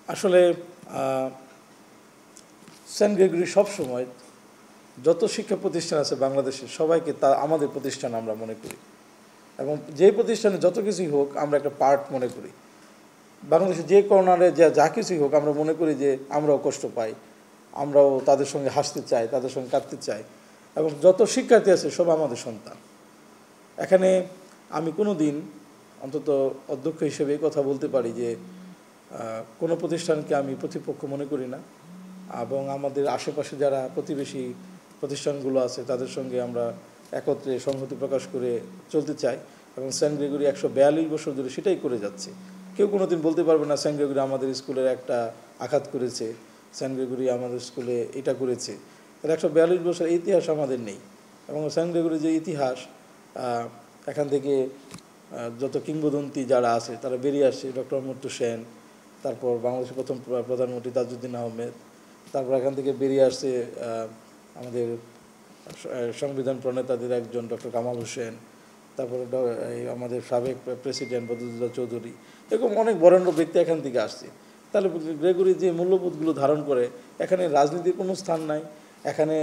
আসলে Saint Gregory সবসময় যত শিক্ষা প্রতিষ্ঠান আছে বাংলাদেশে সবাইকে আমাদের প্রতিষ্ঠান আমরা মনে করি, এবং যে প্রতিষ্ঠানে যত কিছুই হোক আমরা একটা পার্ট মনে করি। বাংলাদেশে যে কর্নারে যা কিছুই হোক আমরা মনে করি যে আমরাও কষ্ট পাই, আমরাও তাদের সঙ্গে হাসতে চাই, তাদের সঙ্গে কাঁদতে চাই, এবং যত শিক্ষার্থী আছে সব আমাদের সন্তান। এখানে আমি কোনো দিন অন্তত অধ্যক্ষ হিসেবে এই কথা বলতে পারি যে কোনো প্রতিষ্ঠানকে আমি প্রতিপক্ষ মনে করি না, এবং আমাদের আশেপাশে যারা প্রতিবেশী প্রতিষ্ঠানগুলো আছে তাদের সঙ্গে আমরা একত্রে সংহতি প্রকাশ করে চলতে চাই, এবং সেন্ট গ্রেগরি 142 বছর ধরে সেটাই করে যাচ্ছে। কেউ কোনো দিন বলতে পারবে না সেন্ট গ্রেগরি আমাদের স্কুলের একটা আঘাত করেছে, সেন্ট গ্রেগরি আমাদের স্কুলে এটা করেছে। তাহলে 142 বছর ইতিহাস আমাদের নেই, এবং সেন্ট গ্রেগরির যে ইতিহাস, এখান থেকে যত কিংবদন্তি যারা আছে তারা বেরিয়ে আসছে। ডক্টর মর্তু সেন, তারপর বাংলাদেশের প্রথম প্রধানমন্ত্রী তাজউদ্দিন আহমেদ, তারপর এখান থেকে বেরিয়ে আসছে আমাদের সংবিধান প্রণেতাদের একজন ডক্টর কামাল হোসেন, তারপরে আমাদের সাবেক প্রেসিডেন্ট বদরুদ্দোজা চৌধুরী, এরকম অনেক বরেণ্য ব্যক্তি এখান থেকে আসছে। তাহলে গ্রেগরি যে মূল্যবোধগুলো ধারণ করে, এখানে রাজনীতির কোনো স্থান নাই, এখানে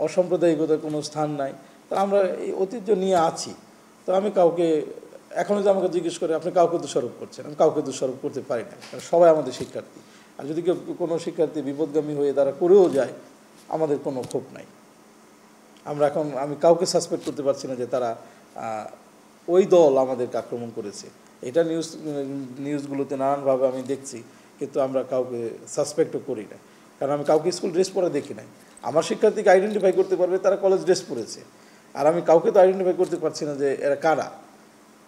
অসাম্প্রদায়িকতার কোনো স্থান নাই। তো আমরা এই ঐতিহ্য নিয়ে আছি। তো আমি কাউকে এখনও যদি আমাকে জিজ্ঞেস করে আপনি কাউকে দোষারোপ করছেন, আমি কাউকে দোষারোপ করতে পারি না, কারণ সবাই আমাদের শিক্ষার্থী। আর যদি কেউ কোনো শিক্ষার্থী বিপদগামী হয়ে তারা করেও যায়, আমাদের কোনো ক্ষোভ নাই। আমি কাউকে সাসপেক্ট করতে পারছি না যে তারা ওই দল আমাদেরকে আক্রমণ করেছে। এটা নিউজগুলোতে নানানভাবে আমি দেখছি, কিন্তু আমরা কাউকে সাসপেক্টও করি না, কারণ আমি কাউকে স্কুল ড্রেস পরে দেখি নাই। আমার শিক্ষার্থীকে আইডেন্টিফাই করতে পারবে তারা কলেজ ড্রেস পরেছে, আর আমি কাউকে তো আইডেন্টিফাই করতে পারছি না যে এরা কারা,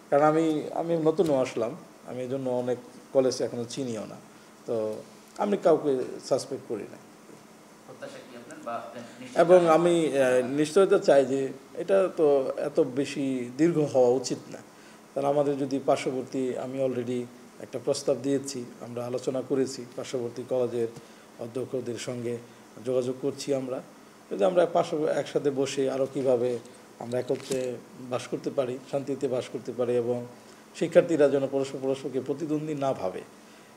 কারণ আমি নতুনও আসলাম, আমি এই জন্য অনেক কলেজ এখনও চিনিও না। তো আমি কাউকে সাসপেক্ট করি না, এবং আমি নিশ্চয়তা চাই যে এটা তো এত বেশি দীর্ঘ হওয়া উচিত না। তাহলে আমাদের যদি পার্শ্ববর্তী, আমি অলরেডি একটা প্রস্তাব দিয়েছি, আমরা আলোচনা করেছি পার্শ্ববর্তী কলেজের অধ্যক্ষদের সঙ্গে যোগাযোগ করছি আমরা, যদি আমরা একসাথে বসে আরও কীভাবে আমরা একত্রে বাস করতে পারি, শান্তিতে বাস করতে পারি, এবং শিক্ষার্থীরা যেন পরস্পরকে প্রতিদ্বন্দ্বী না ভাবে,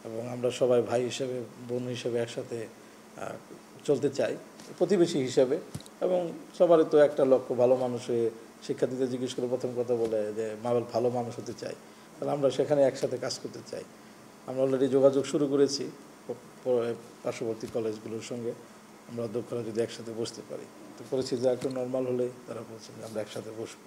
এবং আমরা সবাই ভাই হিসেবে, বোন হিসেবে একসাথে চলতে চাই, প্রতিবেশী হিসাবে। এবং সবারই তো একটা লক্ষ্য, ভালো মানুষ হয়ে, শিক্ষার্থীদের জিজ্ঞেস করে প্রথম কথা বলে যে ভালো মানুষ হতে চাই, তাহলে আমরা সেখানে একসাথে কাজ করতে চাই। আমরা অলরেডি যোগাযোগ শুরু করেছি পার্শ্ববর্তী কলেজগুলোর সঙ্গে, আমরা অধ্যক্ষরা যদি একসাথে বসতে পারি। তো পরিস্থিতি একটু নর্মাল হলেই তারা বলছে যে আমরা একসাথে বসবো।